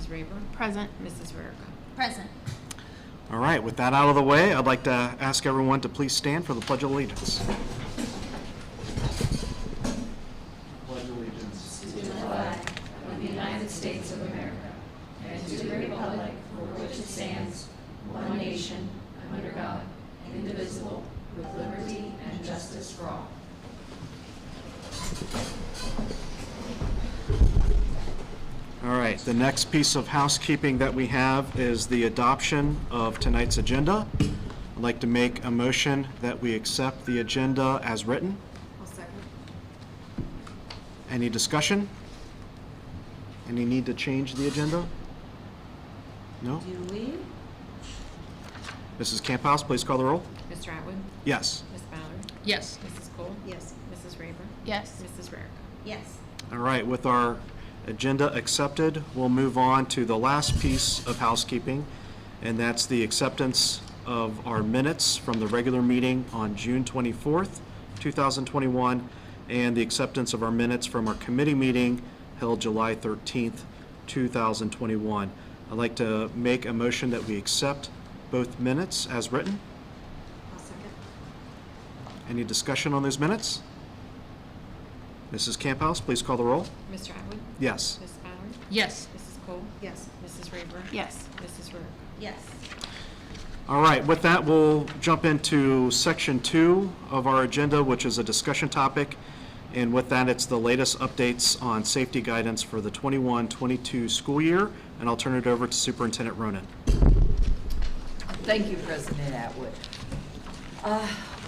Mrs. Rayburn? Present. Mrs. Rarica? Present. All right, with that out of the way, I'd like to ask everyone to please stand for the Pledge of Allegiance. Pledge allegiance. To the flag of the United States of America and to the republic for which it stands, one nation, under God, indivisible, with liberty and justice for all. All right, the next piece of housekeeping that we have is the adoption of tonight's agenda. I'd like to make a motion that we accept the agenda as written. I'll second. Any discussion? Any need to change the agenda? No? Do we? Mrs. Camphouse, please call the roll. Mr. Atwood? Yes. Ms. Ballard? Yes. Mrs. Cole? Yes. Mrs. Rayburn? Yes. Mrs. Rarica? Yes. All right, with our agenda accepted, we'll move on to the last piece of housekeeping, and that's the acceptance of our minutes from the regular meeting on June 24th, 2021, and the acceptance of our minutes from our committee meeting held July 13th, 2021. I'd like to make a motion that we accept both minutes as written. I'll second. Any discussion on those minutes? Mrs. Camphouse, please call the roll. Mr. Atwood? Yes. Ms. Ballard? Yes. Mrs. Cole? Yes. Mrs. Rayburn? Yes. Mrs. Rarica? Yes. All right, with that, we'll jump into section 2 of our agenda, which is a discussion topic. And with that, it's the latest updates on safety guidance for the 21-22 school year. And I'll turn it over to Superintendent Ronan. Thank you, President Atwood.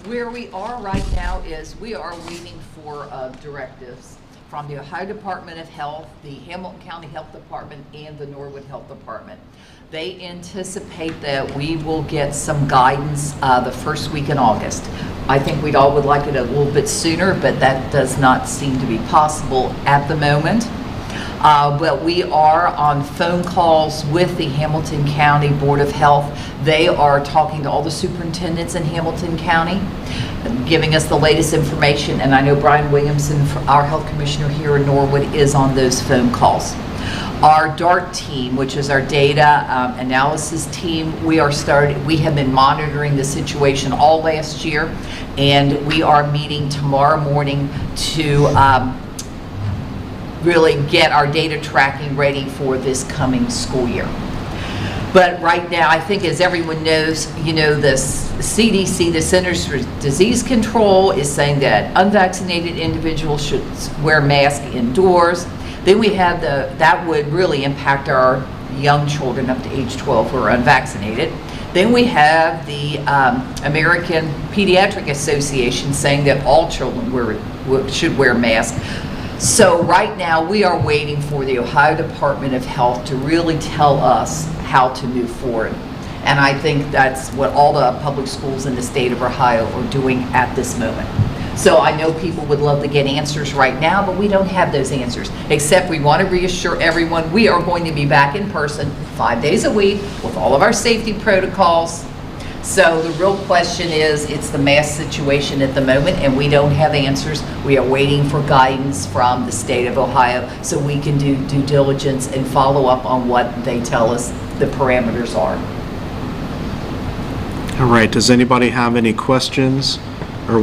Where we are right now is we are waiting for directives from the Ohio Department of Health, the Hamilton County Health Department, and the Norwood Health Department. They anticipate that we will get some guidance the first week in August. I think we'd all would like it a little bit sooner, but that does not seem to be possible at the moment. But we are on phone calls with the Hamilton County Board of Health. They are talking to all the superintendents in Hamilton County, giving us the latest information. And I know Brian Williamson, our health commissioner here in Norwood, is on those phone calls. Our DART team, which is our data analysis team, we have been monitoring the situation all last year, and we are meeting tomorrow morning to really get our data tracking ready for this coming school year. But right now, I think as everyone knows, you know, the CDC, the Centers for Disease Control, is saying that unvaccinated individuals should wear masks indoors. Then we have that would really impact our young children up to age 12 who are unvaccinated. Then we have the American Pediatric Association saying that all children should wear masks. So right now we are waiting for the Ohio Department of Health to really tell us how to move forward. And I think that's what all the public schools in the state of Ohio are doing at this moment. So I know people would love to get answers right now, but we don't have those answers, except we want to reassure everyone we are going to be back in person 5 days a week with all of our safety protocols. So the real question is, it's the mask situation at the moment, and we don't have answers. We are waiting for guidance from the state of Ohio so we can do due diligence and follow up on what they tell us the parameters are. All right, does anybody have any questions or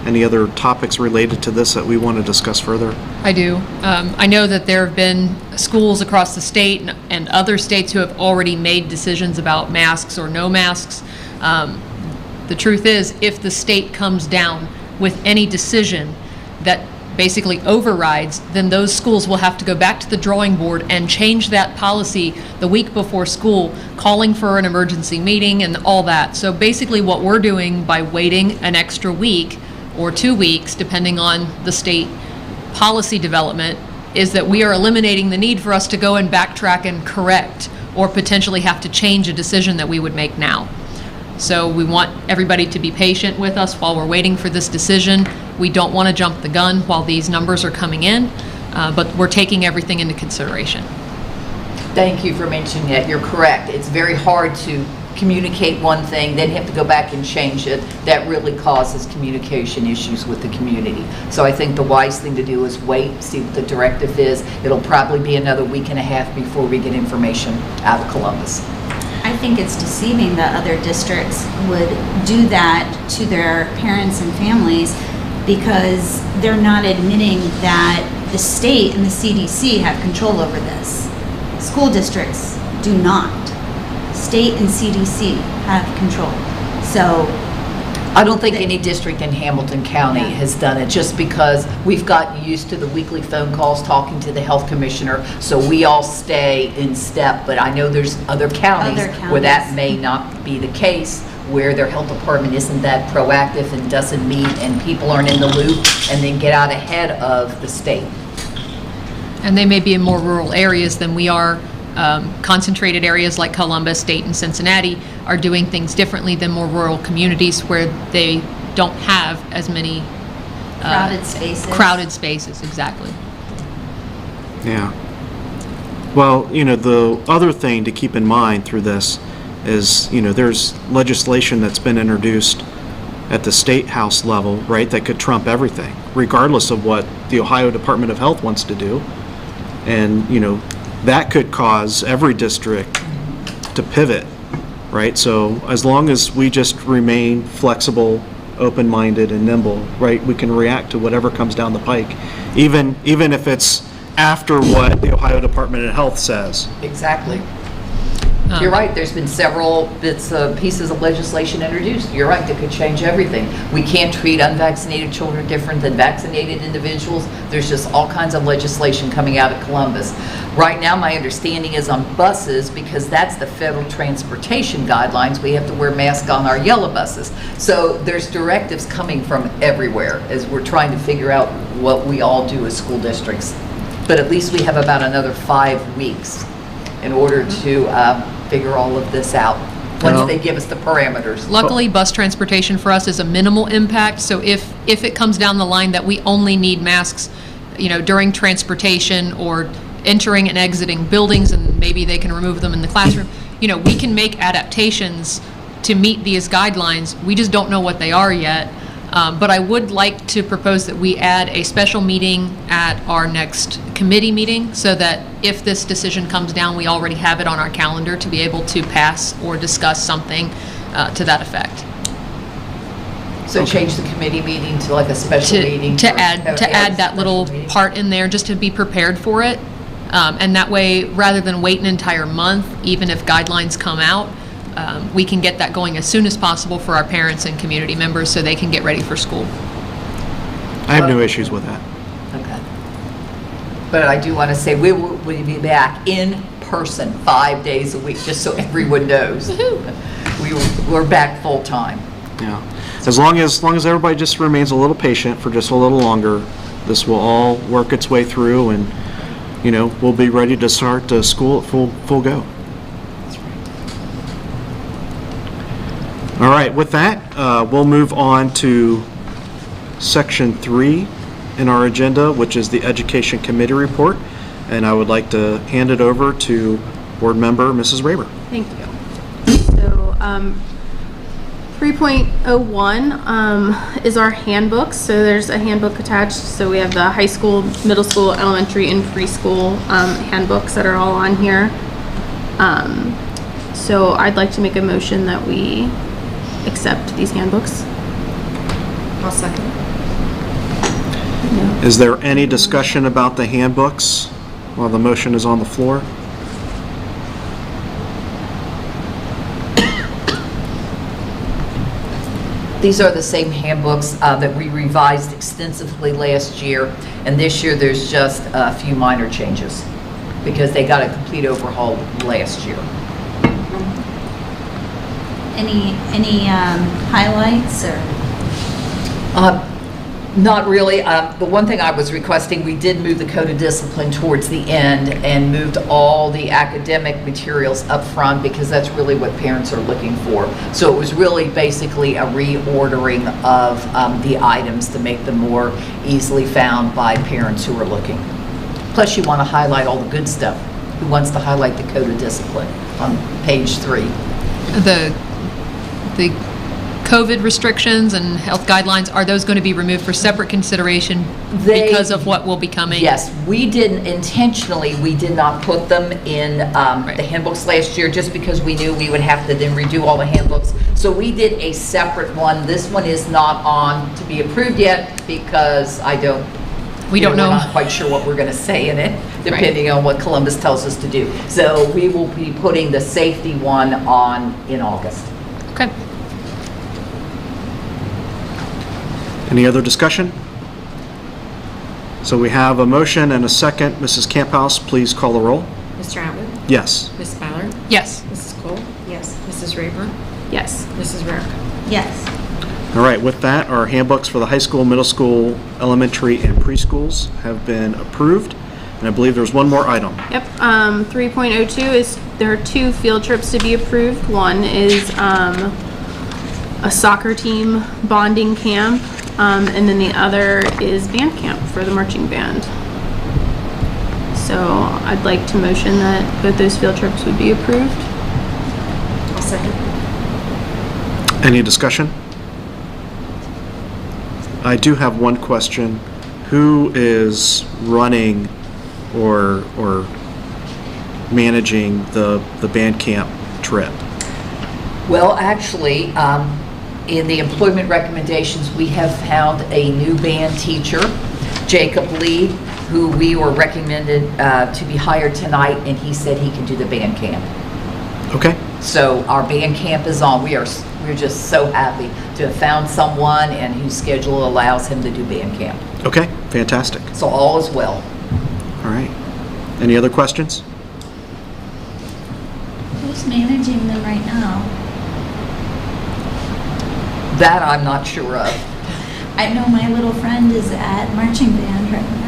any other topics related to this that we want to discuss further? I do. I know that there have been schools across the state and other states who have already made decisions about masks or no masks. The truth is, if the state comes down with any decision that basically overrides, then those schools will have to go back to the drawing board and change that policy the week before school, calling for an emergency meeting and all that. So basically what we're doing by waiting an extra week or 2 weeks, depending on the state policy development, is that we are eliminating the need for us to go and backtrack and correct or potentially have to change a decision that we would make now. So we want everybody to be patient with us while we're waiting for this decision. We don't want to jump the gun while these numbers are coming in, but we're taking everything into consideration. Thank you for mentioning that. You're correct. It's very hard to communicate one thing, then have to go back and change it, that really causes communication issues with the community. So I think the wise thing to do is wait, see what the directive is. It'll probably be another week and a half before we get information out of Columbus. I think it's deceiving that other districts would do that to their parents and families because they're not admitting that the state and the CDC have control over this. School districts do not. State and CDC have control. So I don't think any district in Hamilton County Yeah. has done it, just because we've gotten used to the weekly phone calls talking to the health commissioner, so we all stay in step. But I know there's other counties where that counties. may not be the case, where their health department isn't that proactive and doesn't meet, and people aren't in the loop, and then get out ahead of the state. And they may be in more rural areas than we are. Concentrated areas like Columbus, Dayton, Cincinnati are doing things differently than more rural communities where they don't have as many crowded spaces. crowded spaces, exactly. Yeah. Well, the other thing to keep in mind through this is, there's legislation that's been introduced at the state house level, right, that could trump everything, regardless of what the Ohio Department of Health wants to do. And, that could cause every district to pivot, right? So as long as we just remain flexible, open-minded, and nimble, right, we can react to whatever comes down the pike, even if it's after what the Ohio Department of Health says. Exactly. You're right, there's been several pieces of legislation introduced. You're right, that could change everything. We can't treat unvaccinated children different than vaccinated individuals. There's just all kinds of legislation coming out of Columbus. Right now, my understanding is on buses, because that's the federal transportation guidelines, we have to wear masks on our yellow buses. So there's directives coming from everywhere as we're trying to figure out what we all do as school districts. But at least we have about another 5 weeks in order to figure all of this out, once Well, they give us the parameters. Luckily, bus transportation for us is a minimal impact, so if it comes down the line that we only need masks, during transportation or entering and exiting buildings, and maybe they can remove them in the classroom, we can make adaptations to meet these guidelines. We just don't know what they are yet. But I would like to propose that we add a special meeting at our next committee meeting, so that if this decision comes down, we already have it on our calendar to be able to pass or discuss something to that effect. So change the committee meeting to like a special meeting? To for- add that special little meeting. part in there, just to be prepared for it. And that way, rather than wait an entire month, even if guidelines come out, we can get that going as soon as possible for our parents and community members so they can get ready for school. I have no issues with that. Okay. But I do want to say, we'll be back in person 5 days a week, just so everyone knows. We're back full-time. Yeah. As long as everybody just remains a little patient for just a little longer, this will all work its way through, and, we'll be ready to start school at full go. All right, with that, we'll move on to Section 3 in our agenda, which is the Education Committee Report, and I would like to hand it over to Board Member Mrs. Raber. Thank you. So 3.01 is our handbooks. So there's a handbook attached. So we have the high school, middle school, elementary, and preschool handbooks that are all on here. So I'd like to make a motion that we accept these handbooks. I'll second. Is there any discussion about the handbooks while the motion is on the floor? These are the same handbooks that we revised extensively last year, and this year there's just a few minor changes because they got a complete overhaul last year. Any highlights or? Not really. The one thing I was requesting, we did move the code of discipline towards the end and moved all the academic materials up front because that's really what parents are looking for. So it was really basically a reordering of the items to make them more easily found by parents who are looking. Plus you want to highlight all the good stuff. Who wants to highlight the code of discipline on page 3? the COVID restrictions and health guidelines, are those going to be removed for separate consideration because of what will be coming? Yes, we did not put them in the handbooks last year just because we knew we would have to then redo all the handbooks. So we did a separate one. This one is not on to be approved yet because we don't know. We're not quite sure what we're going to say in it, depending on what Columbus tells us to do. So we will be putting the safety one on in August. Okay. Any other discussion? So we have a motion and a second. Mrs. Camphouse, please call the roll. Mr. Atwood? Yes. Ms. Ballard? Yes. Mrs. Cole? Yes. Mrs. Rayburn? Yes. Mrs. Rarick? Yes. All right, with that, our handbooks for the high school, middle school, elementary, and preschools have been approved. And I believe there's one more item. Yep, 3.02 is, there are 2 field trips to be approved. One is a soccer team bonding camp, and then the other is band camp for the marching band. So I'd like to motion that both those field trips would be approved. I'll second. Any discussion? I do have one question. Who is running or managing the band camp trip? Well, actually, in the employment recommendations, we have found a new band teacher, Jacob Lee, who we were recommended to be hired tonight, and he said he can do the band camp. Okay. So our band camp is on. We're just so happy to have found someone and whose schedule allows him to do band camp. Okay, fantastic. So all is well. All right. Any other questions? Who's managing them right now? That I'm not sure of. I know my little friend is at marching band right now.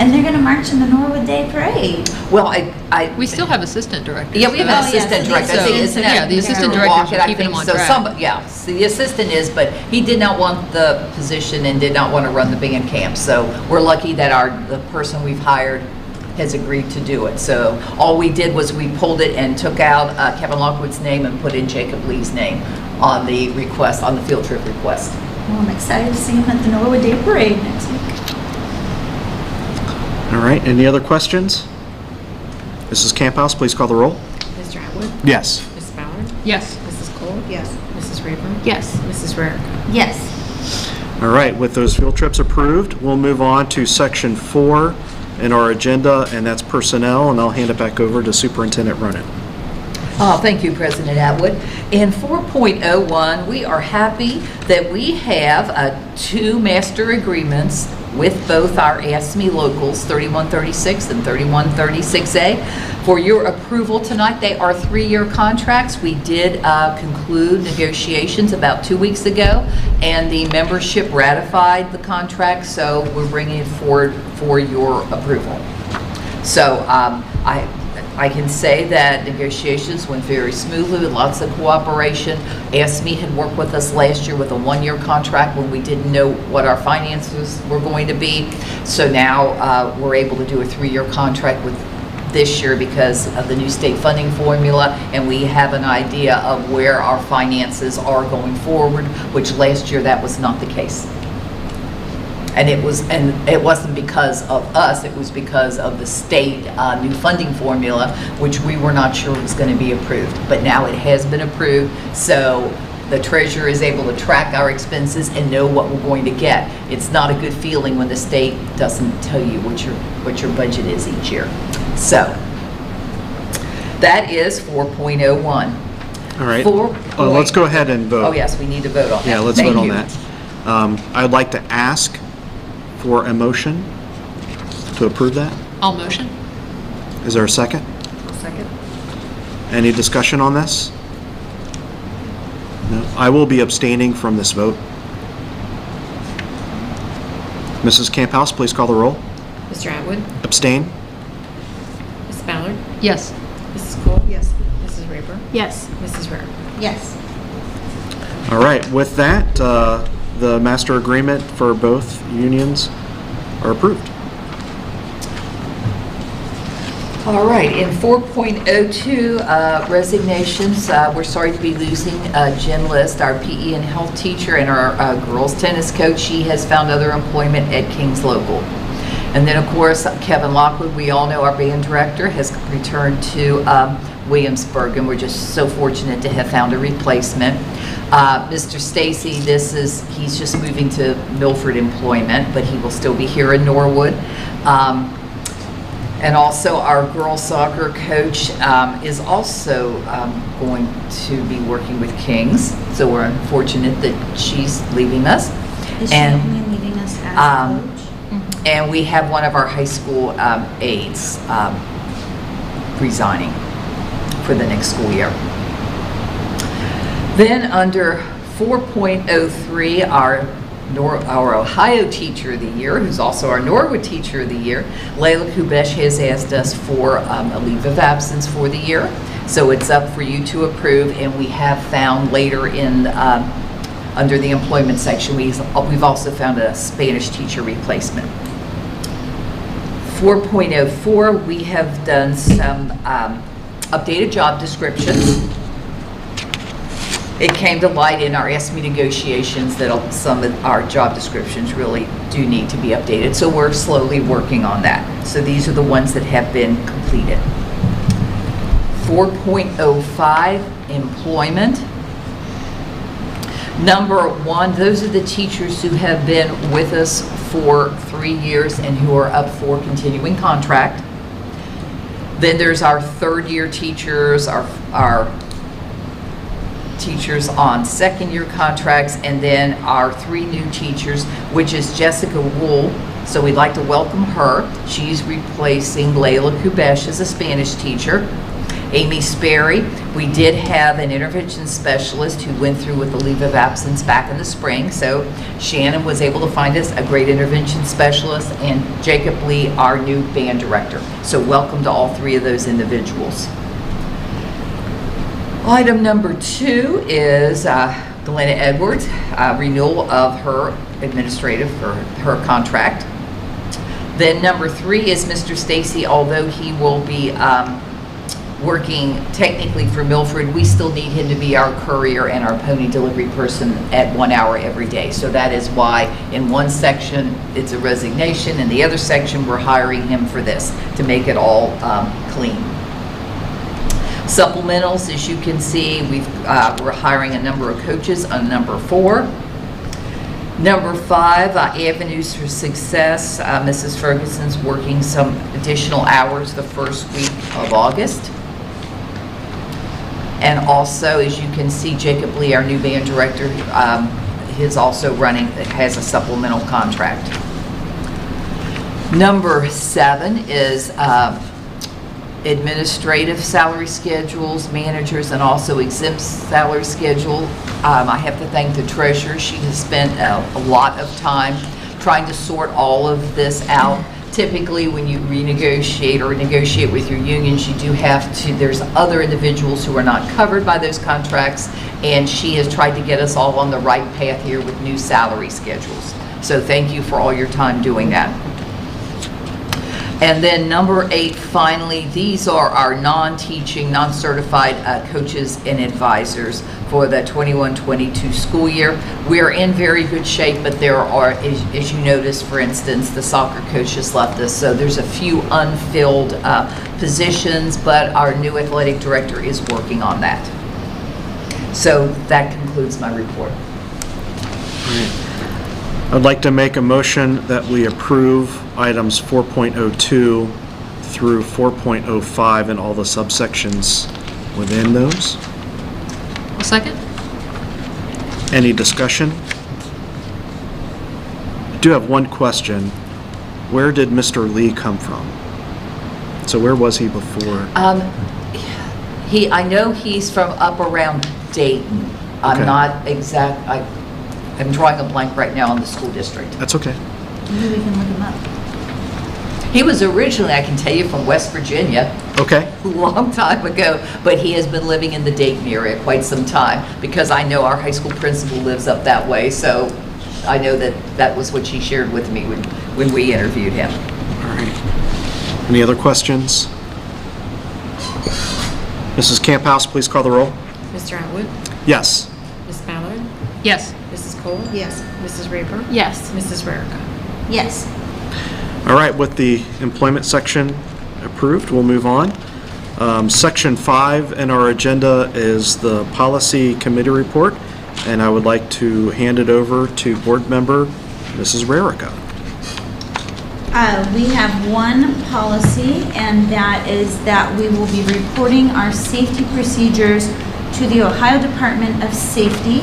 And they're gonna march in the Norwood Day Parade. Well, We still have assistant directors. Yeah, we have an Oh, yes, assistant the director. I think, assistant- isn't it? yeah, the assistant Mr. directors are Walkett, I keeping think. them on So track. yeah, so the assistant is, but he did not want the position and did not want to run the band camp. So we're lucky that the person we've hired has agreed to do it. So all we did was we pulled it and took out Kevin Lockwood's name and put in Jacob Lee's name on the request, on the field trip request. Well, I'm excited to see him at the Norwood Day Parade next week. All right, any other questions? Mrs. Camphouse, please call the roll. Mr. Atwood? Yes. Ms. Ballard? Yes. Mrs. Cole? Yes. Mrs. Rayburn? Yes. Mrs. Rarick? Yes. All right, with those field trips approved, we'll move on to section 4 in our agenda, and that's personnel, and I'll hand it back over to Superintendent Ronan. Thank you, President Atwood. In 4.01, we are happy that we have 2 master agreements with both our ASME locals, 3136 and 3136A. For your approval tonight, they are 3-year contracts. We did conclude negotiations about 2 weeks ago, and the membership ratified the contract, so we're bringing it forward for your approval. So I can say that negotiations went very smoothly with lots of cooperation. ASME had worked with us last year with a 1-year contract when we didn't know what our finances were going to be. So now we're able to do a 3-year contract with this year because of the new state funding formula, and we have an idea of where our finances are going forward, which last year that was not the case. And it wasn't because of us, it was because of the state new funding formula, which we were not sure was going to be approved. But now it has been approved, so the treasurer is able to track our expenses and know what we're going to get. It's not a good feeling when the state doesn't tell you what your budget is each year. So that is 4.01. All right. Four Let's go ahead and vote. Oh, yes, we need to vote on that. Yeah, let's Thank vote on you. that. I'd like to ask for a motion to approve that. I'll motion. Is there a second? I'll second. Any discussion on this? No. I will be abstaining from this vote. Mrs. Camphouse, please call the roll. Mr. Atwood? Abstain? Ms. Ballard? Yes. Mrs. Cole? Yes. Mrs. Rayburn? Yes. Mrs. Rarick? Yes. All right, with that, the master agreement for both unions are approved. All right, in 4.02, resignations, we're sorry to be losing Jen List, our PE and health teacher, and our girls tennis coach. She has found other employment at Kings Local. And then, of course, Kevin Lockwood, we all know our band director, has returned to Williamsburg, and we're just so fortunate to have found a replacement. Mr. Stacy, he's just moving to Milford employment, but he will still be here in Norwood. And also our girls soccer coach is also going to be working with Kings. So we're unfortunate that she's leaving us. Is she only leaving us as a coach? And we have one of our high school aides resigning for the next school year. Then under 4.03, our Ohio Teacher of the Year, who's also our Norwood Teacher of the Year, Layla Kubesh has asked us for a leave of absence for the year. So it's up for you to approve, and we have found later in under the employment section, we've also found a Spanish teacher replacement. 4.04, we have done some updated job descriptions. It came to light in our SME negotiations that some of our job descriptions really do need to be updated, so we're slowly working on that. So these are the ones that have been completed. 4.05, employment. Number 1, those are the teachers who have been with us for 3 years and who are up for continuing contract. Then there's our third-year teachers, our teachers on second-year contracts, and then our 3 new teachers, which is Jessica Wool. So we'd like to welcome her. She's replacing Layla Kubesh as a Spanish teacher. Amy Sperry, we did have an intervention specialist who went through with the leave of absence back in the spring, so Shannon was able to find us a great intervention specialist, and Jacob Lee, our new band director. So welcome to all 3 of those individuals. Item number 2 is Glenna Edwards, renewal of her her contract. Then number 3 is Mr. Stacy, although he will be working technically for Milford, we still need him to be our courier and our pony delivery person at 1 hour every day. So that is why in one section it's a resignation, in the other section we're hiring him for this to make it all clean. Supplementals, as you can see, we're hiring a number of coaches on number 4. Number 5, Avenues for Success. Mrs. Ferguson's working some additional hours the first week of August. And also, as you can see, Jacob Lee, our new band director, is also has a supplemental contract. Number 7 is administrative salary schedules, managers, and also exempt salary schedule. I have to thank the treasurer. She has spent a lot of time trying to sort all of this out. Typically, when you renegotiate or negotiate with your unions, you do have to, there's other individuals who are not covered by those contracts, and she has tried to get us all on the right path here with new salary schedules. So thank you for all your time doing that. And then number 8, finally, these are our non-teaching, non-certified coaches and advisors for the 21-22 school year. We're in very good shape, but there are, as you notice, for instance, the soccer coach just left us, so there's a few unfilled positions, but our new athletic director is working on that. So that concludes my report. I'd like to make a motion that we approve items 4.02 through 4.05 and all the subsections within those. A second? Any discussion? I do have one question. Where did Mr. Lee come from? So where was he before? I know he's from up around Dayton. I'm Okay. not exact. I'm drawing a blank right now on the school district. That's okay. Maybe we can look him up. He was originally, I can tell you, from West Virginia. Okay. A long time ago, but he has been living in the Dayton area quite some time because I know our high school principal lives up that way, so I know that was what she shared with me when we interviewed him. All right. Any other questions? Mrs. Camp House, please call the roll. Mr. Atwood? Yes. Ms. Ballard? Yes. Mrs. Cole? Yes. Mrs. Raper? Yes. Mrs. Rarica? Yes. All right, with the employment section approved, we'll move on. Section 5 in our agenda is the policy committee report, and I would like to hand it over to board member Mrs. Rarica. We have one policy, and that is that we will be reporting our safety procedures to the Ohio Department of Safety,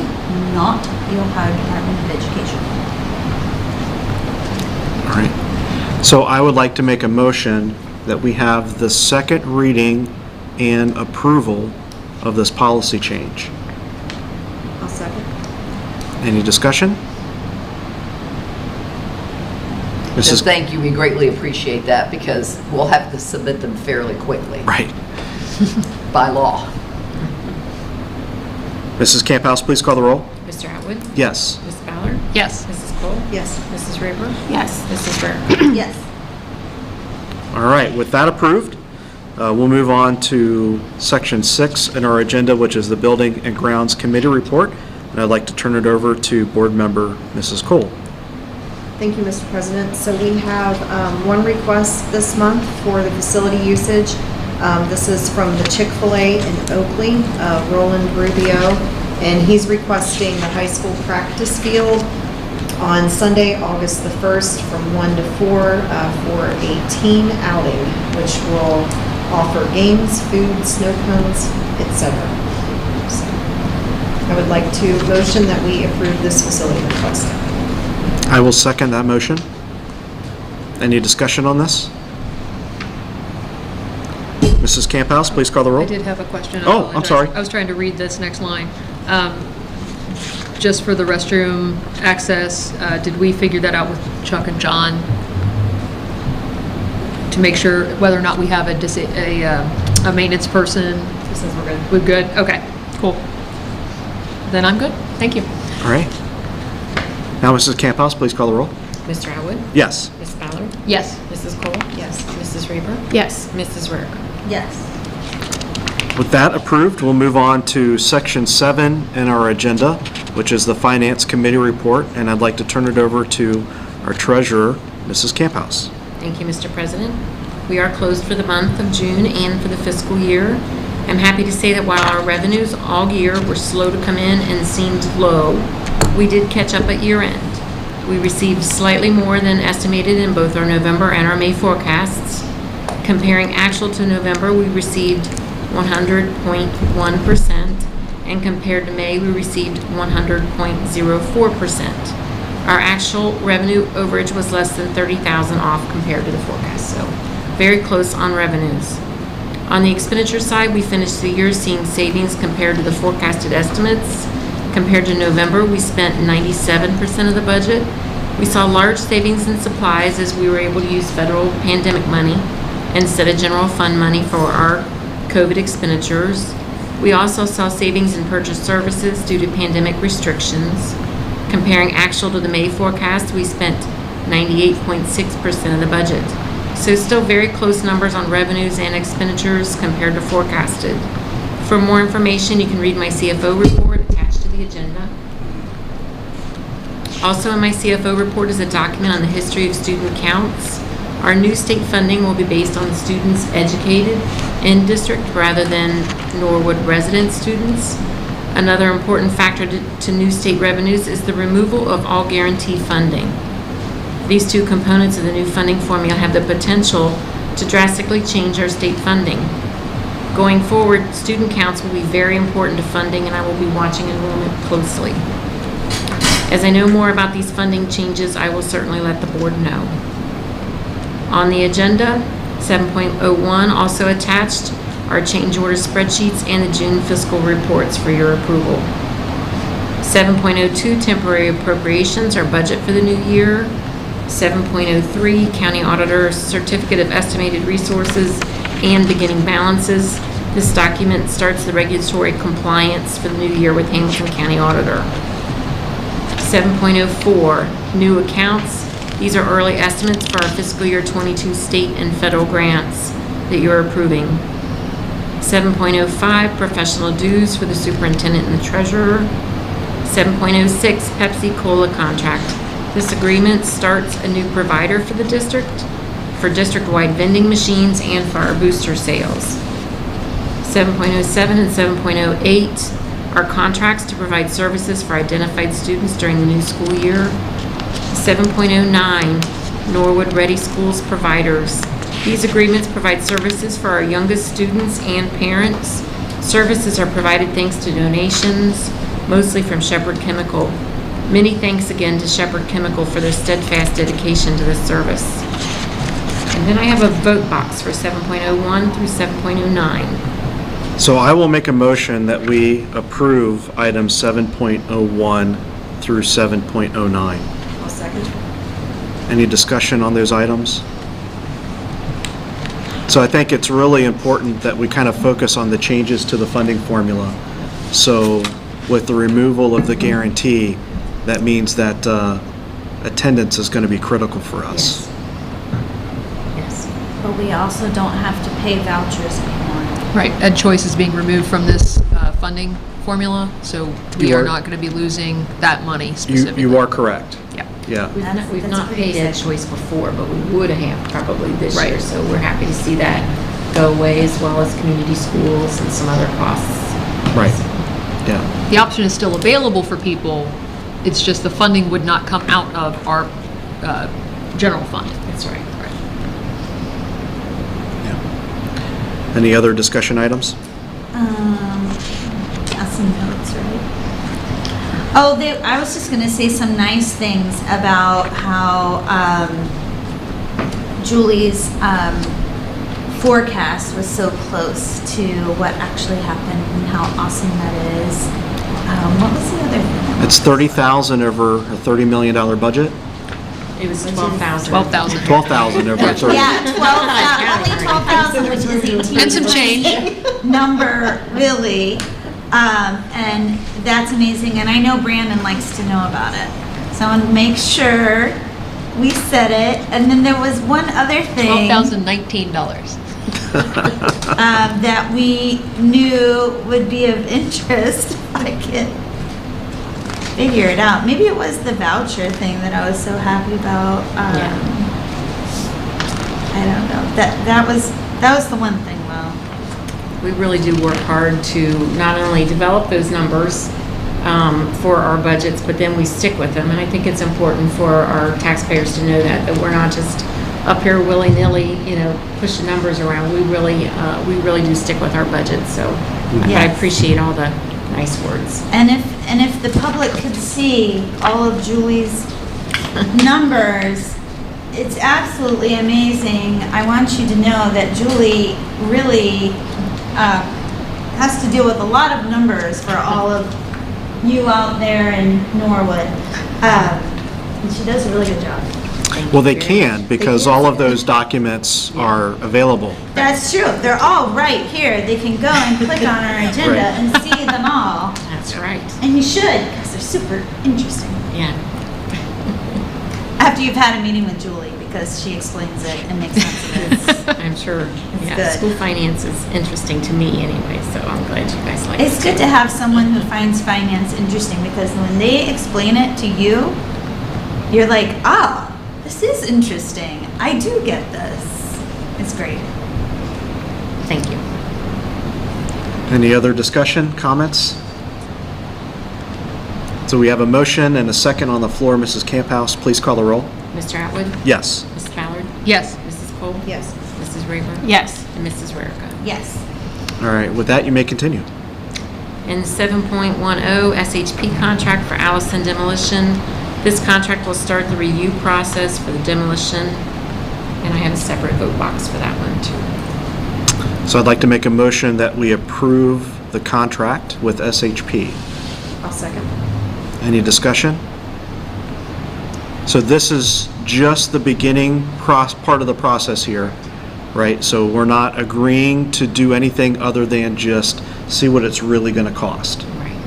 not the Ohio Department of Education. All right. So I would like to make a motion that we have the second reading and approval of this policy change. I'll second. Any discussion? So Mrs. thank you, we greatly appreciate that because we'll have to submit them fairly quickly Right. by law. Mrs. Camp House, please call the roll. Mr. Atwood? Yes. Ms. Ballard? Yes. Mrs. Cole? Yes. Mrs. Raper? Yes. Mrs. Rarica? Yes. All right, with that approved, we'll move on to Section 6 in our agenda, which is the Building and Grounds Committee report. And I'd like to turn it over to board member Mrs. Cole. Thank you, Mr. President. So we have one request this month for the facility usage. This is from the Chick-fil-A in Oakley, Roland Rubio, and he's requesting the high school practice field on Sunday, August the 1st from 1 to 4 for a team outing, which will offer games, food, snow cones, etc. So I would like to motion that we approve this facility request. I will second that motion. Any discussion on this? Mrs. Camp House, please call the roll. I did have a question. I Oh, I'm apologize. sorry. I was trying to read this next line. Just for the restroom access, did we figure that out with Chuck and John? To make sure whether or not we have a maintenance person? Since we're good. We're good? Okay, cool. Then I'm good. Thank you. All right. Now, Mrs. Camp House, please call the roll. Mr. Atwood? Yes. Ms. Ballard? Yes. Mrs. Cole? Yes. Mrs. Raper? Yes. Mrs. Rarica? Yes. With that approved, we'll move on to Section 7 in our agenda, which is the Finance Committee report, and I'd like to turn it over to our treasurer, Mrs. Camp House. Thank you, Mr. President. We are closed for the month of June and for the fiscal year. I'm happy to say that while our revenues all year were slow to come in and seemed low, we did catch up at year end. We received slightly more than estimated in both our November and our May forecasts. Comparing actual to November, we received 100.1%, and compared to May, we received 100.04%. Our actual revenue overage was less than $30,000 off compared to the forecast, so very close on revenues. On the expenditure side, we finished the year seeing savings compared to the forecasted estimates. Compared to November, we spent 97% of the budget. We saw large savings in supplies as we were able to use federal pandemic money instead of general fund money for our COVID expenditures. We also saw savings in purchased services due to pandemic restrictions. Comparing actual to the May forecast, we spent 98.6% of the budget. So still very close numbers on revenues and expenditures compared to forecasted. For more information, you can read my CFO report attached to the agenda. Also in my CFO report is a document on the history of student counts. Our new state funding will be based on students educated in district rather than Norwood resident students. Another important factor to new state revenues is the removal of all guarantee funding. These two components of the new funding formula have the potential to drastically change our state funding. Going forward, student counts will be very important to funding, and I will be watching enrollment closely. As I know more about these funding changes, I will certainly let the board know. On the agenda, 7.01 also attached are change order spreadsheets and the June fiscal reports for your approval. 7.02 temporary appropriations, our budget for the new year. 7.03 county auditor certificate of estimated resources and beginning balances. This document starts the regulatory compliance for the new year with Hamilton County Auditor. 7.04 new accounts. These are early estimates for our fiscal year 22 state and federal grants that you're approving. 7.05, professional dues for the superintendent and the treasurer. 7.06, Pepsi Cola contract. This agreement starts a new provider for the district for district-wide vending machines and for our booster sales. 7.07 and 7.08 are contracts to provide services for identified students during the new school year. 7.09, Norwood Ready Schools providers. These agreements provide services for our youngest students and parents. Services are provided thanks to donations, mostly from Shepherd Chemical. Many thanks again to Shepherd Chemical for their steadfast dedication to this service. And then I have a vote box for 7.01 through 7.09. So I will make a motion that we approve items 7.01 through 7.09. I'll second. Any discussion on those items? So I think it's really important that we kind of focus on the changes to the funding formula. So with the removal of the guarantee, that means that attendance is going to be critical for us. Yes. But we also don't have to pay vouchers anymore. Right, Ed Choice is being removed from this funding formula, so we You are are- not going to be losing that money specifically. You are correct. Yeah. Yeah. We've That's not pretty paid Ed exciting. Choice before, but we would have probably this Right. year. So we're happy to see that go away, as well as community schools and some other costs. Right. Yeah. The option is still available for people, it's just the funding would not come out of our general fund. That's right. Yeah. Any other discussion items? Got some notes, right? Oh, I was just gonna say some nice things about how Julie's forecast was so close to what actually happened and how awesome that is. What was the other thing? It's 30,000 over a $30 million budget? It was 12,000. 12,000. 12,000 over 30. Yeah, 12,000, only 12,000, which is 18. And some change. Number, really. And that's amazing. And I know Brandon likes to know about it. So I want to make sure we said it. And then there was one other thing $12,019. that we knew would be of interest. I can't figure it out. Maybe it was the voucher thing that I was so happy about. I don't know. That was the one thing. Well, We really do work hard to not only develop those numbers for our budgets, but then we stick with them. And I think it's important for our taxpayers to know that we're not just up here willy-nilly, pushing numbers around. We really do stick with our budget. So I Yes. appreciate all the nice words. and if the public could see all of Julie's numbers, it's absolutely amazing. I want you to know that Julie really has to deal with a lot of numbers for all of you out there in Norwood. And she does a really good job. Well, they can, because all of those documents are available. That's true. They're all right here. They can go and click on our agenda Right. and see them all. That's right. And you should, because they're super interesting. Yeah. After you've had a meeting with Julie, because she explains it and makes sense of it. I'm sure. Yeah, good. school finance is interesting to me anyway, so I'm glad you guys like it. It's good to have someone who finds finance interesting, because when they explain it to you, you're like, ah, this is interesting. I do get this. It's great. Thank you. Any other discussion, comments? So we have a motion and a second on the floor. Mrs. Camphouse, please call the roll. Mr. Atwood? Yes. Mrs. Ballard? Yes. Mrs. Cole? Yes. Mrs. Rayburn? Yes. And Mrs. Rarica? Yes. All right, with that, you may continue. And 7.10, SHP contract for Allison Demolition. This contract will start the review process for the demolition, and I have a separate vote box for that one too. So I'd like to make a motion that we approve the contract with SHP. I'll second. Any discussion? So this is just the beginning part of the process here, right? So we're not agreeing to do anything other than just see what it's really going to cost. Right.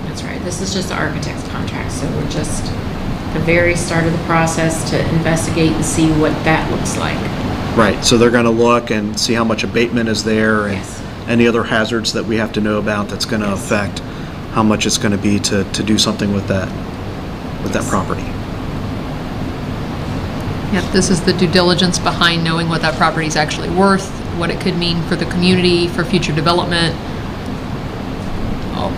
That's right. This is just the architect's contract, so we're just the very start of the process to investigate and see what that looks like. Right, so they're going to look and see how much abatement is there and Yes. any other hazards that we have to know about that's going to affect how much it's going to be to do something with that property. Yep, this is the due diligence behind knowing what that property is actually worth, what it could mean for the community, for future development,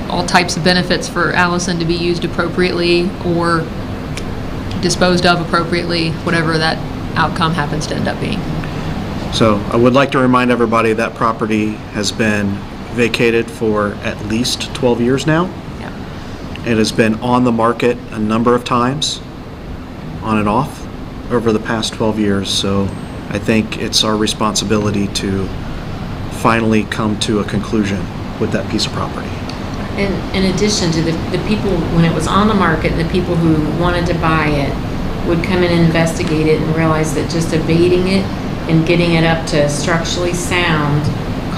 all types of benefits for Allison to be used appropriately or disposed of appropriately, whatever that outcome happens to end up being. So I would like to remind everybody that property has been vacated for at least 12 years now. Yep. It has been on the market a number of times, on and off, over the past 12 years. So I think it's our responsibility to finally come to a conclusion with that piece of property. And in addition to the people, when it was on the market, the people who wanted to buy it would come in and investigate it and realize that just abating it and getting it up to structurally sound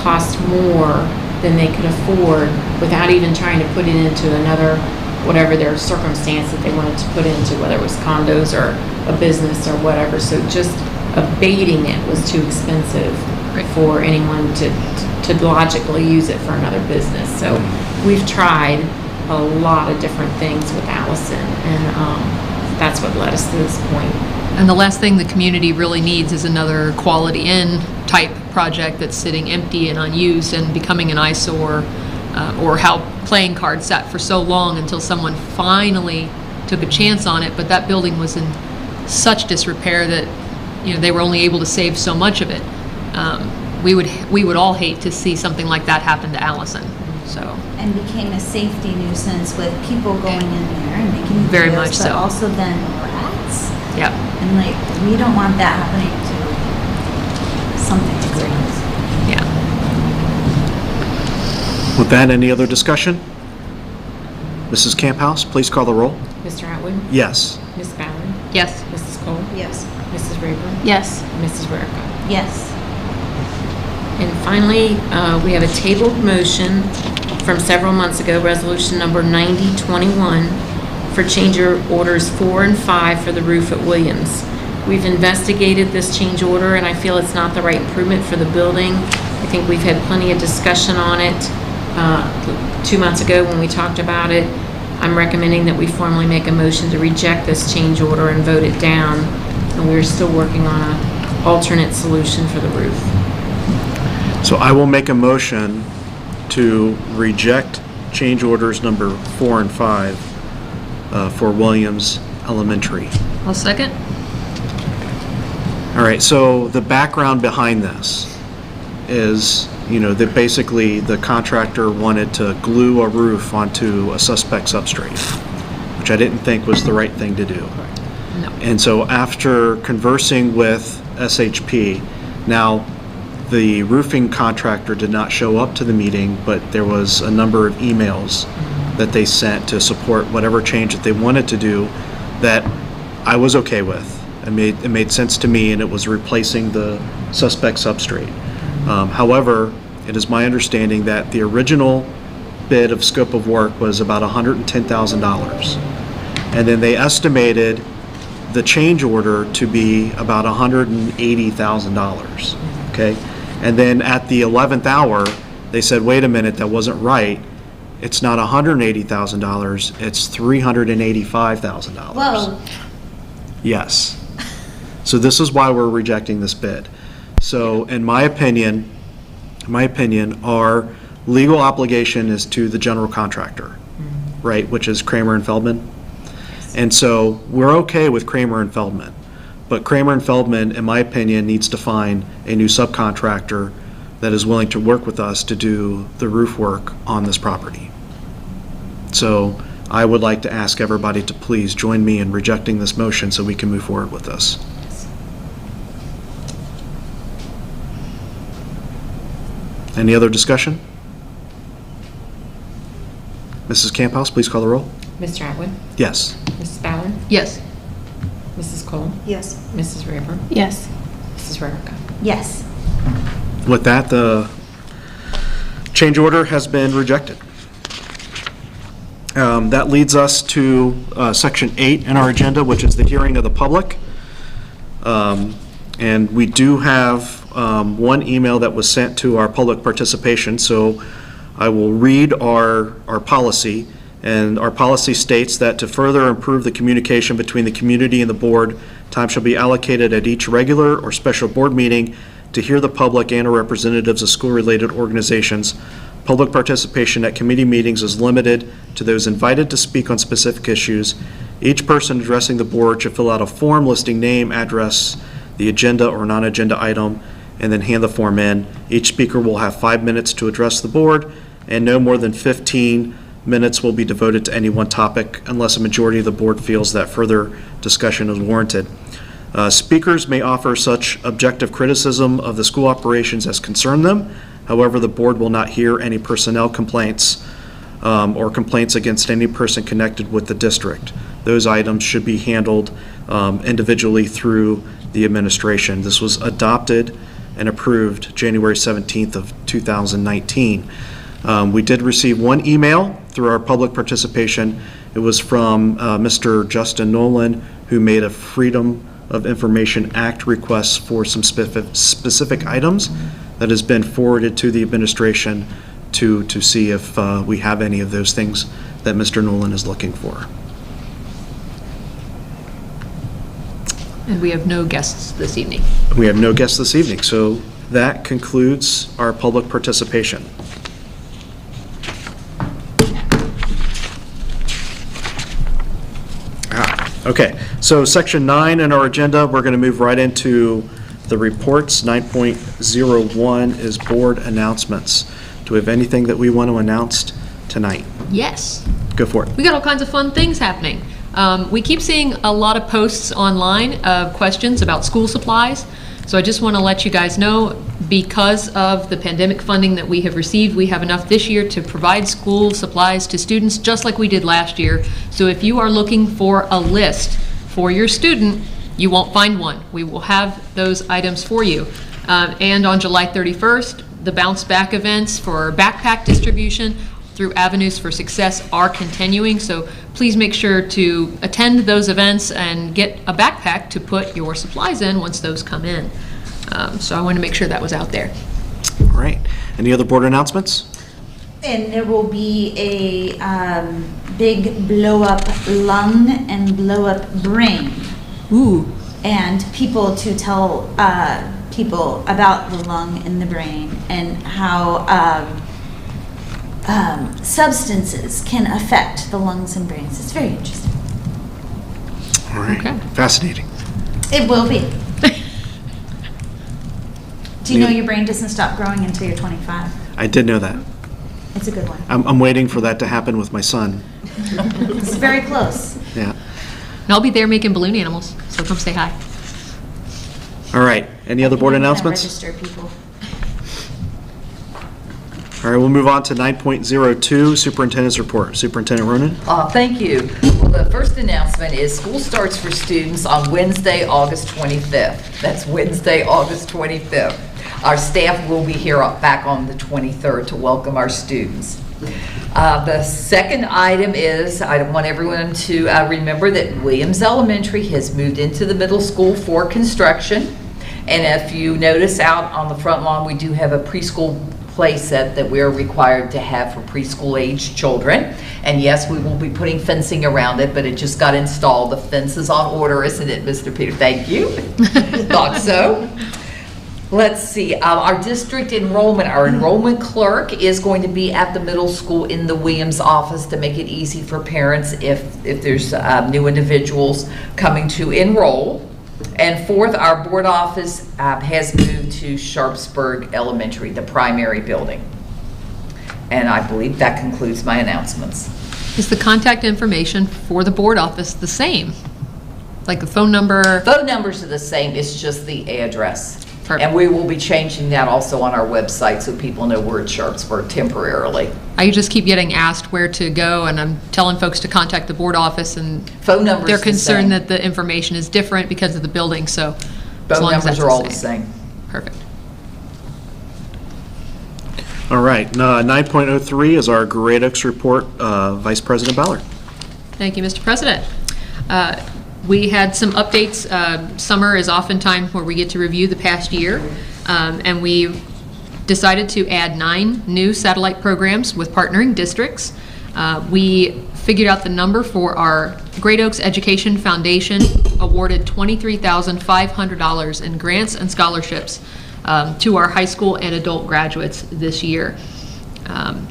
cost more than they could afford without even trying to put it into another, whatever their circumstance that they wanted to put into, whether it was condos or a business or whatever. So just abating it was too expensive for anyone to logically use it for another business. So we've tried a lot of different things with Allison, and that's what led us to this point. And the last thing the community really needs is another Quality Inn type project that's sitting empty and unused and becoming an eyesore, or how playing cards sat for so long until someone finally took a chance on it. But that building was in such disrepair that, you know, they were only able to save so much of it. We would all hate to see something like that happen to Allison. So. And became a safety nuisance with people going in there and making videos, Very much but so. also then rats. Yep. And like, we don't want that happening to something that's nice. Yeah. With that, any other discussion? Mrs. Camphouse, please call the roll. Mr. Atwood? Yes. Ms. Ballard? Yes. Mrs. Cole? Yes. Mrs. Rayburn? Yes. Mrs. Rarica? Yes. And finally, we have a tabled motion from several months ago, resolution number 9021, for change orders 4 and 5 for the roof at Williams. We've investigated this change order, and I feel it's not the right improvement for the building. I think we've had plenty of discussion on it 2 months ago when we talked about it. I'm recommending that we formally make a motion to reject this change order and vote it down. And we're still working on an alternate solution for the roof. So I will make a motion to reject change orders number 4 and 5 for Williams Elementary. I'll second. All right, so the background behind this is, you know, that basically the contractor wanted to glue a roof onto a suspect substrate, which I didn't think was the right thing to do. No. And so after conversing with SHP, now the roofing contractor did not show up to the meeting, but there was a number of emails that they sent to support whatever change that they wanted to do that I was okay with. It made sense to me, and it was replacing the suspect substrate. However, it is my understanding that the original bid of scope of work was about $110,000. And then they estimated the change order to be about $180,000, okay? And then at the 11th hour, they said, wait a minute, that wasn't right. It's not $180,000, it's $385,000. Whoa. Yes. So this is why we're rejecting this bid. So in my opinion, our legal obligation is to the general contractor, right, which is Kramer and Feldman. And so we're okay with Kramer and Feldman, but Kramer and Feldman, in my opinion, needs to find a new subcontractor that is willing to work with us to do the roof work on this property. So I would like to ask everybody to please join me in rejecting this motion so we can move forward with this. Any other discussion? Mrs. Camphouse, please call the roll. Mr. Atwood? Yes. Mrs. Ballard? Yes. Mrs. Cole? Yes. Mrs. Rayburn? Yes. Mrs. Rarica? Yes. With that, the change order has been rejected. That leads us to Section 8 in our agenda, which is the hearing of the public. And And we do have one email that was sent to our public participation, so I will read our policy. And our policy states that to further improve the communication between the community and the board, time shall be allocated at each regular or special board meeting to hear the public and or representatives of school-related organizations. Public participation at committee meetings is limited to those invited to speak on specific issues. Each person addressing the board should fill out a form listing name, address, the agenda or non-agenda item, and then hand the form in. Each speaker will have 5 minutes to address the board, and no more than 15 minutes will be devoted to any one topic unless a majority of the board feels that further discussion is warranted. Speakers may offer such objective criticism of the school operations as concern them. However, the board will not hear any personnel complaints or complaints against any person connected with the district. Those items should be handled individually through the administration. This was adopted and approved January 17th of 2019. We did receive one email through our public participation. It was from Mr. Justin Nolan, who made a Freedom of Information Act request for some specific items that has been forwarded to the administration to see if we have any of those things that Mr. Nolan is looking for. And we have no guests this evening. We have no guests this evening, so that concludes our public participation. Okay, so section 9 in our agenda, we're going to move right into the reports. 9.01 is board announcements. Do we have anything that we want to announce tonight? Yes. Go for it. We got all kinds of fun things happening. We keep seeing a lot of posts online of questions about school supplies. So I just want to let you guys know, because of the pandemic funding that we have received, we have enough this year to provide school supplies to students just like we did last year. So if you are looking for a list for your student, you won't find one. We will have those items for you. And on July 31st, the bounce back events for backpack distribution through Avenues for Success are continuing. So please make sure to attend those events and get a backpack to put your supplies in once those come in. So I want to make sure that was out there. All right. Any other board announcements? And there will be a big blow-up lung and blow-up brain. Ooh. And people to tell people about the lung and the brain and how substances can affect the lungs and brains. It's very interesting. All right. Okay. Fascinating. It will be. Do you know your brain doesn't stop growing until you're 25? I did know that. It's a good one. I'm waiting for that to happen with my son. It's very close. Yeah. And I'll be there making balloon animals, so come say hi. All right. Any other board You're gonna announcements? Register people. All right, we'll move on to 9.02, Superintendent's Report. Superintendent Ronan? Thank you. Well, the first announcement is school starts for students on Wednesday, August 25th. That's Wednesday, August 25th. Our staff will be here back on the 23rd to welcome our students. The second item is, I want everyone to remember that Williams Elementary has moved into the middle school for construction. And if you notice out on the front lawn, we do have a preschool play set that we are required to have for preschool age children. And yes, we will be putting fencing around it, but it just got installed. The fence is on order, isn't it, Mr. Peter? Thank you. Thought so. Let's see, our district enrollment, our enrollment clerk is going to be at the middle school in the Williams office to make it easy for parents if there's new individuals coming to enroll. And fourth, our board office has moved to Sharpsburg Elementary, the primary building. And I believe that concludes my announcements. Is the contact information for the board office the same? Like the phone number? Phone numbers are the same, it's just the address. Perfect. And we will be changing that also on our website so people know we're at Sharpsburg temporarily. I just keep getting asked where to go, and I'm telling folks to contact the board office, and Phone numbers they're the concerned same. that the information is different because of the building, so as Phone long as numbers that's are all the same. Perfect. All right, 9.03 is our Grade X report, Vice President Ballard. Thank you, Mr. President. We had some updates. Summer is often time where we get to review the past year, and we decided to add 9 new satellite programs with partnering districts. We figured out the number for our Great Oaks Education Foundation, awarded $23,500 in grants and scholarships to our high school and adult graduates this year.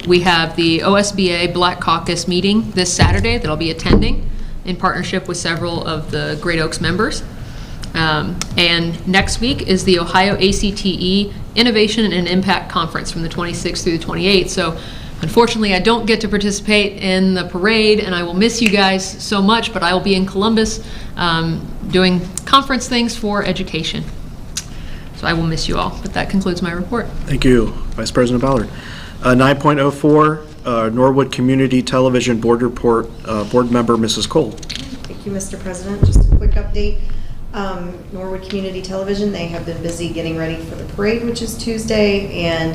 We have the OSBA Black Caucus meeting this Saturday that I'll be attending in partnership with several of the Great Oaks members. And next week is the Ohio ACTE Innovation and Impact Conference from the 26th through the 28th. So unfortunately, I don't get to participate in the parade, and I will miss you guys so much, but I will be in Columbus doing conference things for education. So I will miss you all, but that concludes my report. Thank you, Vice President Ballard. 9.04, Norwood Community Television Board Report, Board Member Mrs. Cole. Thank you, Mr. President. Just a quick update. Norwood Community Television, they have been busy getting ready for the parade, which is Tuesday, and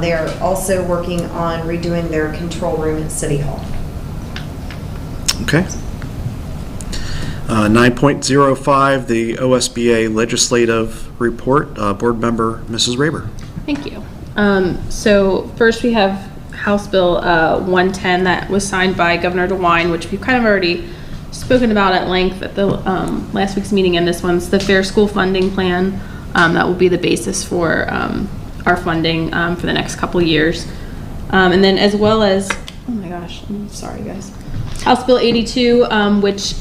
they are also working on redoing their control room at City Hall. Okay. 9.05, the OSBA Legislative Report, Board Member Mrs. Raber. Thank you. So first we have House Bill 110 that was signed by Governor DeWine, which we've kind of already spoken about at length at the last week's meeting, and this one's the Fair School Funding Plan. That will be the basis for our funding for the next couple years. And then as well as, oh my gosh, I'm sorry guys, House Bill 82, which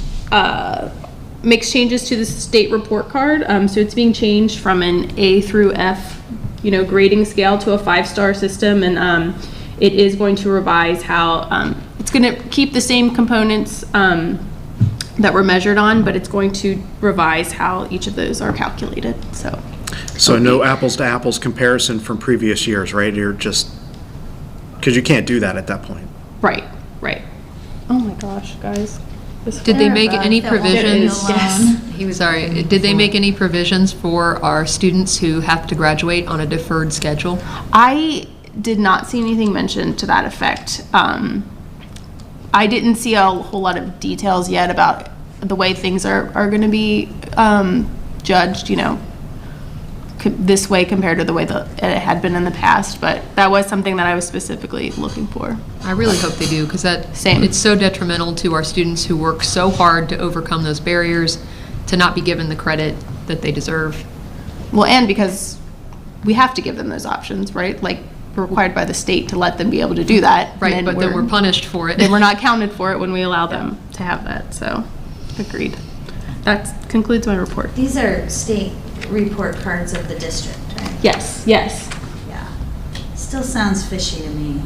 makes changes to the state report card. So it's being changed from an A through F grading scale to a 5-star system, and it is going to revise how it's going to keep the same components that were measured on, but it's going to revise how each of those are calculated. So no apples to apples comparison from previous years, right? You're just, because you can't do that at that point. Right. Oh my gosh, guys. Did they make any provisions? Yes. He was sorry. Did they make any provisions for our students who have to graduate on a deferred schedule? I did not see anything mentioned to that effect. I didn't see a whole lot of details yet about the way things are going to be judged, this way compared to the way that it had been in the past. But that was something that I was specifically looking for. I really hope they do, because Same. It's so detrimental to our students who work so hard to overcome those barriers to not be given the credit that they deserve. Well, and because we have to give them those options, right? Like, we're required by the state to let them be able to do that. Right, but then we're punished for it. Then we're not counted for it when we allow them to have that. So, agreed. That concludes my report. These are state report cards of the district, right? Yes. Yeah. Still sounds fishy to me.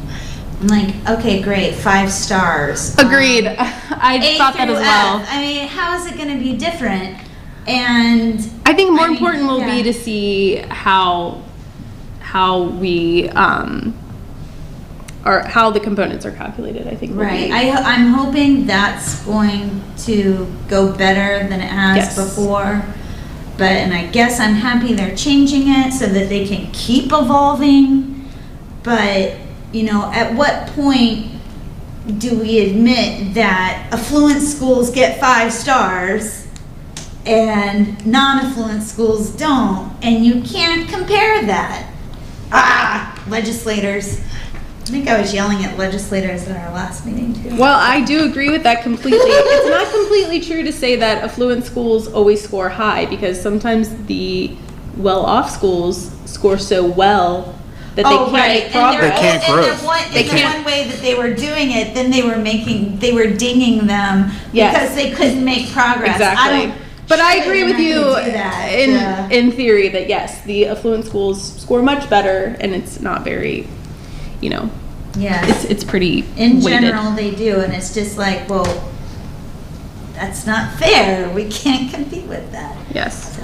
I'm like, okay, great, 5 stars. Agreed. I thought that as well. I mean, how is it going to be different? And I think more important will be to see how we or how the components are calculated. I think. Right. I'm hoping that's going to go better than it has before. And I guess I'm happy they're changing it so that they can keep evolving. But at what point do we admit that affluent schools get 5 stars and non-affluent schools don't? And you can't compare that. Legislators. I think I was yelling at legislators at our last meeting too. Well, I do agree with that completely. It's not completely true to say that affluent schools always score high, because sometimes the well-off schools score so well that they can't make progress. They can't grow. One way that they were doing it, then they were dinging them because they couldn't make progress. Exactly. But I agree with you in theory that yes, the affluent schools score much better, and it's not very, it's pretty in weighted. general they do, and it's just like, well, that's not fair. We can't compete with that. Yes. So.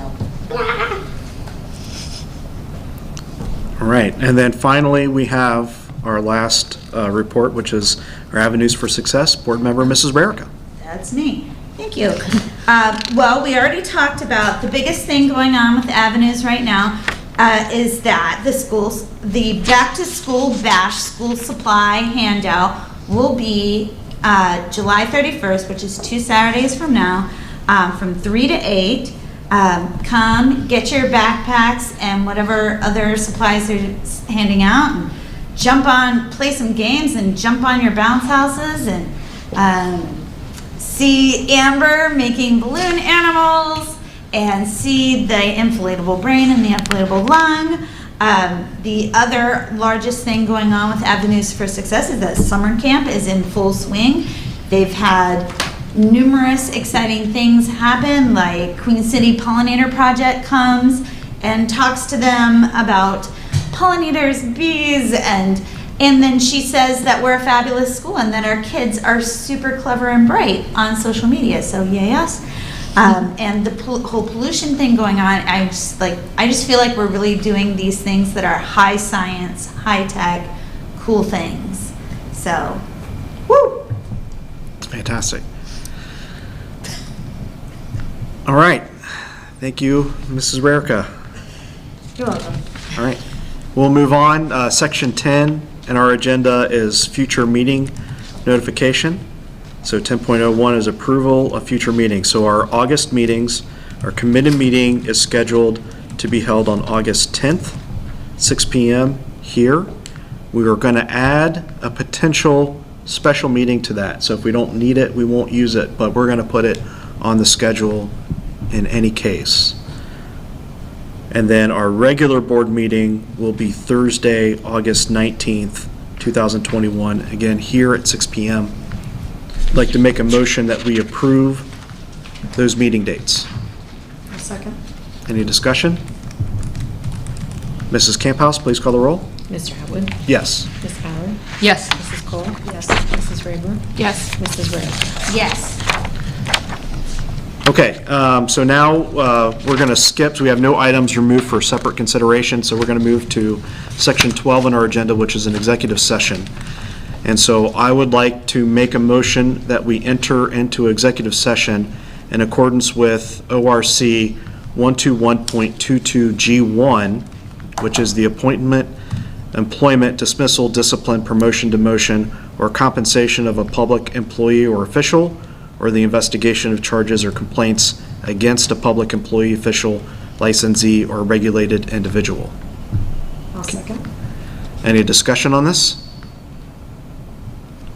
All right, and then finally, we have our last report, which is our Avenues for Success. Board Member Mrs. Rarica. That's me. Thank you. Well, we already talked about the biggest thing going on with Avenues right now is that the back-to-school bash school supply handout will be July 31st, which is 2 Saturdays from now. from 3 to 8. Come, get your backpacks and whatever other supplies they're handing out, and jump on, play some games and jump on your bounce houses, and see Amber making balloon animals, and see the inflatable brain and the inflatable lung. The other largest thing going on with Avenues for Success is that summer camp is in full swing. They've had numerous exciting things happen, like Queen City Pollinator Project comes and talks to them about pollinators, bees, and then she says that we're a fabulous school and that our kids are super clever and bright on social media, so yay us. And the whole pollution thing going on, I just feel like we're really doing these things that are high science, high tech, cool things. So, woo! It's fantastic. All right. Thank you, Mrs. Rarica. You're welcome. All right. We'll move on. Section 10 in our agenda is future meeting notification. So 10.01 is approval of future meetings. So our August meetings, our committee meeting is scheduled to be held on August 10th, 6 p.m. here. We are going to add a potential special meeting to that. So if we don't need it, we won't use it, but we're going to put it on the schedule in any case. And then our regular board meeting will be Thursday, August 19th, 2021, again here at 6 p.m. I'd like to make a motion that we approve those meeting dates. A second. Any discussion? Mrs. Camphouse, please call the roll. Mr. Atwood? Yes. Ms. Ballard? Yes. Mrs. Cole? Yes. Mrs. Rayburn? Yes. Mrs. Rarica? Yes. Okay, so now we're going to skip, so we have no items removed for separate consideration, so we're going to move to section 12 in our agenda, which is an executive session. And so I would like to make a motion that we enter into executive session in accordance with ORC 121.22G1, which is the appointment, employment, dismissal, discipline, promotion, demotion, or compensation of a public employee or official, or the investigation of charges or complaints against a public employee, official, licensee, or regulated individual. I'll second. Any discussion on this?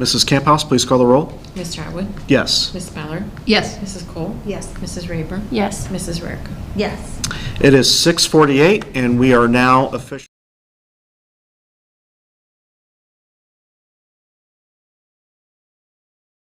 Mrs. Camphouse, please call the roll. Mr. Atwood? Yes. Ms. Ballard? Yes. Mrs. Cole? Yes. Mrs. Rayburn? Yes. Mrs. Rarica? Yes. It is 6:48, and we are now officially